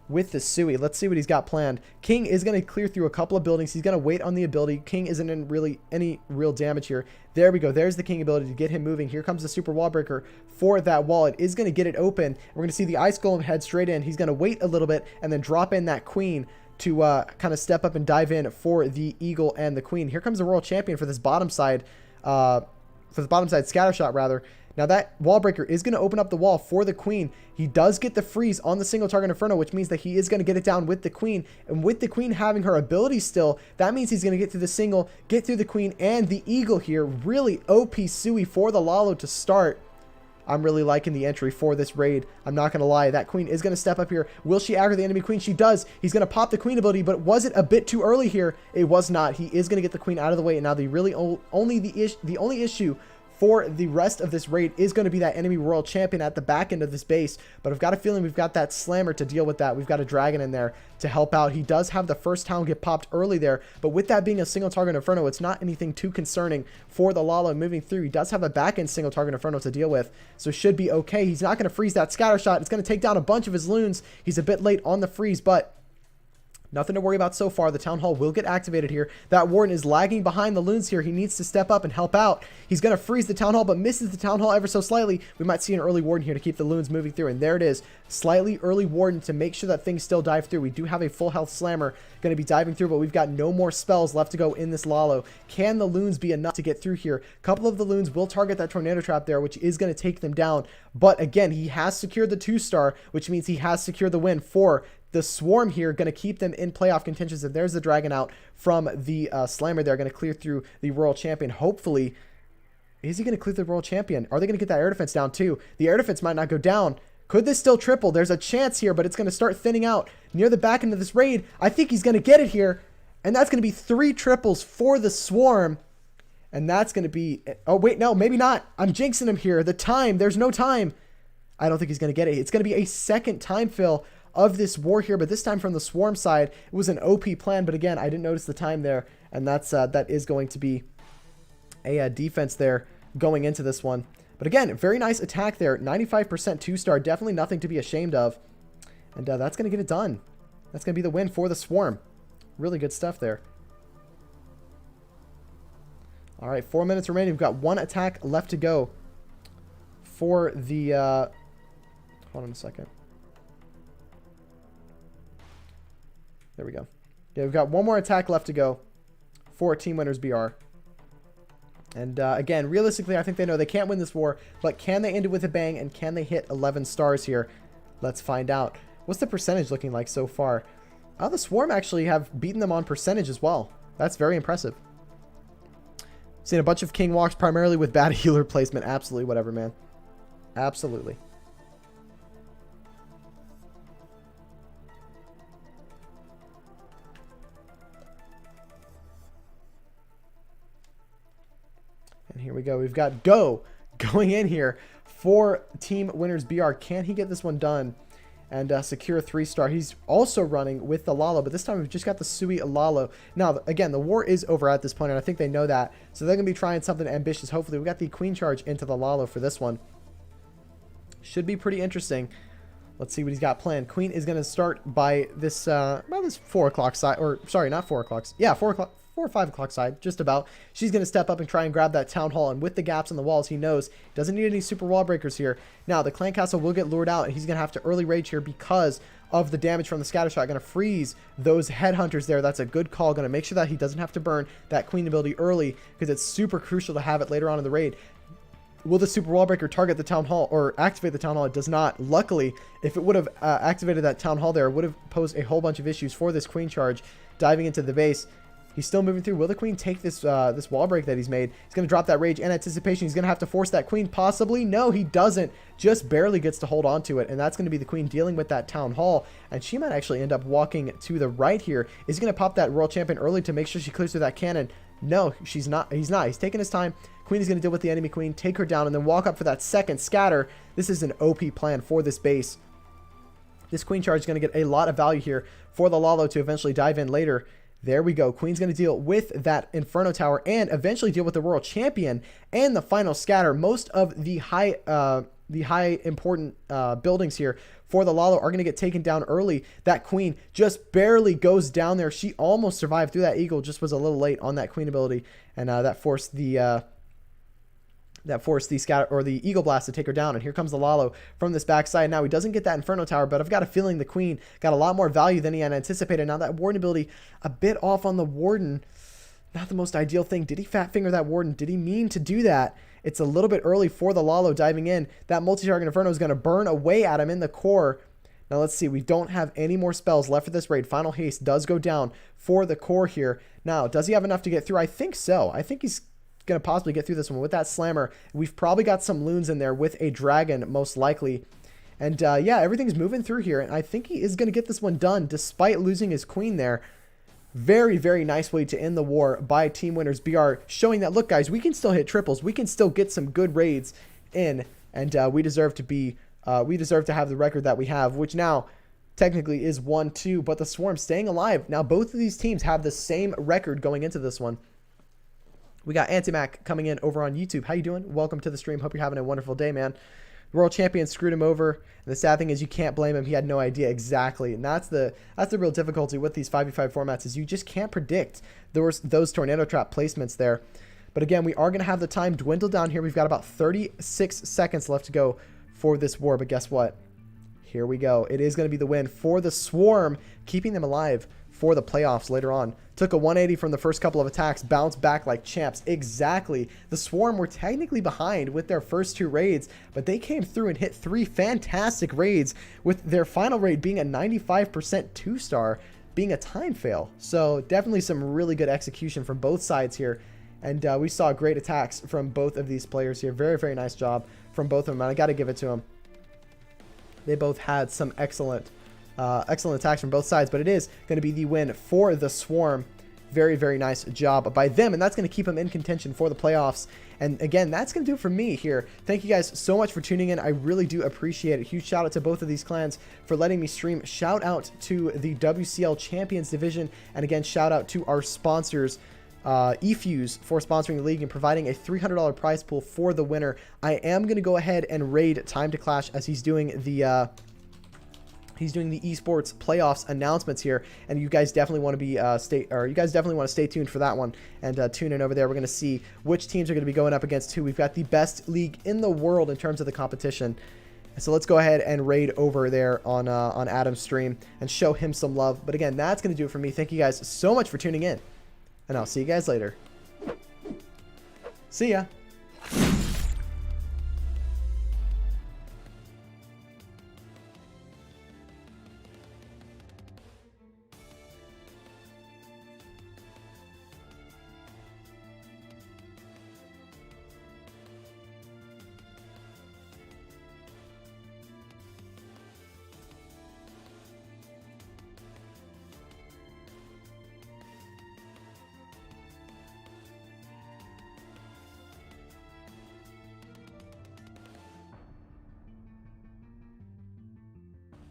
with the Sui. Let's see what he's got planned. King is going to clear through a couple of buildings. He's going to wait on the ability. King isn't in really any real damage here. There we go. There's the King ability to get him moving. Here comes the super wall breaker for that wall. It is going to get it open. We're going to see the Ice Golem head straight in. He's going to wait a little bit and then drop in that queen to kind of step up and dive in for the Eagle and the Queen. Here comes the Royal Champion for this bottom side, scatter shot rather. Now that wall breaker is going to open up the wall for the Queen. He does get the freeze on the single target Inferno, which means that he is going to get it down with the Queen. And with the Queen having her ability still, that means he's going to get through the single, get through the Queen and the Eagle here. Really OP Sui for the Lalo to start. I'm really liking the entry for this raid. I'm not going to lie. That Queen is going to step up here. Will she aggro the enemy Queen? She does. He's going to pop the Queen ability, but was it a bit too early here? It was not. He is going to get the Queen out of the way. And now the only issue for the rest of this raid is going to be that enemy Royal Champion at the back end of this base. But I've got a feeling we've got that Slammer to deal with that. We've got a Dragon in there to help out. He does have the first town get popped early there, but with that being a single target Inferno, it's not anything too concerning for the Lalo moving through. He does have a back end single target Inferno to deal with, so should be okay. He's not going to freeze that scatter shot. It's going to take down a bunch of his loons. He's a bit late on the freeze, but nothing to worry about so far. The Town Hall will get activated here. That Warden is lagging behind the loons here. He needs to step up and help out. He's going to freeze the Town Hall, but misses the Town Hall ever so slightly. We might see an early Warden here to keep the loons moving through, and there it is. Slightly early Warden to make sure that things still dive through. We do have a full health Slammer going to be diving through, but we've got no more spells left to go in this Lalo. Can the loons be enough to get through here? A couple of the loons will target that Tornado Trap there, which is going to take them down, but again, he has secured the 2-star, which means he has secured the win for the Swarm here, going to keep them in playoff contentions. And there's the Dragon out from the Slammer there, going to clear through the Royal Champion. Hopefully, is he going to clear the Royal Champion? Are they going to get that air defense down too? The air defense might not go down. Could this still triple? There's a chance here, but it's going to start thinning out near the back end of this raid. I think he's going to get it here, and that's going to be 3 triples for the Swarm. And that's going to be... Oh, wait, no, maybe not. I'm jinxing him here. The time, there's no time. I don't think he's going to get it. It's going to be a second time fill of this war here, but this time from the Swarm side. It was an OP plan, but again, I didn't notice the time there, and that is going to be a defense there going into this one. But again, very nice attack there. 95% 2-star. Definitely nothing to be ashamed of. And that's going to get it done. That's going to be the win for the Swarm. Really good stuff there. All right, 4 minutes remaining. We've got one attack left to go for the... hold on a second. There we go. Yeah, we've got one more attack left to go for Team Winners BR. And again, realistically, I think they know they can't win this war, but can they end it with a bang, and can they hit 11 stars here? Let's find out. What's the percentage looking like so far? The Swarm actually have beaten them on percentage as well. That's very impressive. Seen a bunch of King walks, primarily with bad healer placement. Absolutely whatever, man. Absolutely. And here we go. We've got Go going in here for Team Winners BR. Can he get this one done and secure a 3-star? He's also running with the Lalo, but this time we've just got the Sui Lalo. Now, again, the war is over at this point, and I think they know that. So they're going to be trying something ambitious. Hopefully, we got the Queen charge into the Lalo for this one. Should be pretty interesting. Let's see what he's got planned. Queen is going to start by this, well, this 4 o'clock side, or sorry, not 4 o'clock. Yeah, 4 o'clock. 4 or 5 o'clock side, just about. She's going to step up and try and grab that Town Hall, and with the gaps in the walls, he knows he doesn't need any super wall breakers here. Now, the Clan Castle will get lured out, and he's going to have to early rage here because of the damage from the scatter shot. Going to freeze those headhunters there. That's a good call. Going to make sure that he doesn't have to burn that Queen ability early because it's super crucial to have it later on in the raid. Will the super wall breaker target the Town Hall or activate the Town Hall? It does not. Luckily, if it would have activated that Town Hall there, it would have posed a whole bunch of issues for this Queen charge diving into the base. He's still moving through. Will the Queen take this this wall break that he's made? He's going to drop that rage and anticipation. He's going to have to force that Queen, possibly. No, he doesn't. Just barely gets to hold on to it, and that's going to be the Queen dealing with that Town Hall, and she might actually end up walking to the right here. Is he going to pop that Royal Champion early to make sure she clears through that cannon? No, she's not. He's not. He's taking his time. Queen is going to deal with the enemy Queen, take her down, and then walk up for that second scatter. This is an OP plan for this base. This Queen charge is going to get a lot of value here for the Lalo to eventually dive in later. There we go. Queen's going to deal with that Inferno Tower and eventually deal with the Royal Champion and the final scatter. Most of the high important buildings here for the Lalo are going to get taken down early. That Queen just barely goes down there. She almost survived through that Eagle, just was a little late on that Queen ability, and that forced the scatter or the Eagle Blast to take her down. And here comes the Lalo from this backside. Now he doesn't get that Inferno Tower, but I've got a feeling the Queen got a lot more value than he had anticipated. Now that Warden ability, a bit off on the Warden. Not the most ideal thing. Did he fat finger that Warden? Did he mean to do that? It's a little bit early for the Lalo diving in. That multi-target Inferno is going to burn away at him in the core. Now let's see. We don't have any more spells left for this raid. Final Haste does go down for the core here. Now, does he have enough to get through? I think so. I think he's going to possibly get through this one with that Slammer. We've probably got some loons in there with a dragon, most likely. And yeah, everything's moving through here, and I think he is going to get this one done despite losing his Queen there. Very, very nice way to end the war by Team Winners BR, showing that, look, guys, we can still hit triples. We can still get some good raids in, and we deserve to have the record that we have, which now technically is 1-2, but the Swarm staying alive. Now, both of these teams have the same record going into this one. We got Antimac coming in over on YouTube. How you doing? Welcome to the stream. Hope you're having a wonderful day, man. The World Champion screwed him over. And the sad thing is you can't blame him. He had no idea exactly. And that's the real difficulty with these 5v5 formats is you just can't predict those tornado trap placements there. But again, we are going to have the time dwindle down here. We've got about 36 seconds left to go for this war. But guess what? Here we go. It is going to be the win for the Swarm, keeping them alive for the playoffs later on. Took a 180 from the first couple of attacks, bounced back like champs. Exactly. The Swarm were technically behind with their first 2 raids, but they came through and hit 3 fantastic raids, with their final raid being a 95% 2-star, being a time fail. So definitely some really good execution from both sides here. And we saw great attacks from both of these players here. Very, very nice job from both of them. And I got to give it to them. They both had some excellent attacks from both sides, but it is going to be the win for the Swarm. Very, very nice job by them, and that's going to keep them in contention for the playoffs. And again, that's going to do it for me here. Thank you guys so much for tuning in. I really do appreciate it. Huge shout out to both of these clans for letting me stream. Shout out to the WCL Champions Division, and again, shout out to our sponsors, eFuse for sponsoring the league and providing a $300 prize pool for the winner. I am going to go ahead and raid Time to Clash as he's doing the esports playoffs announcements here, and you guys definitely want to be stay tuned for that one and tune in over there. We're going to see which teams are going to be going up against who. We've got the best league in the world in terms of the competition. So let's go ahead and raid over there on Adam's stream and show him some love. But again, that's going to do it for me. Thank you guys so much for tuning in, and I'll see you guys later. See ya.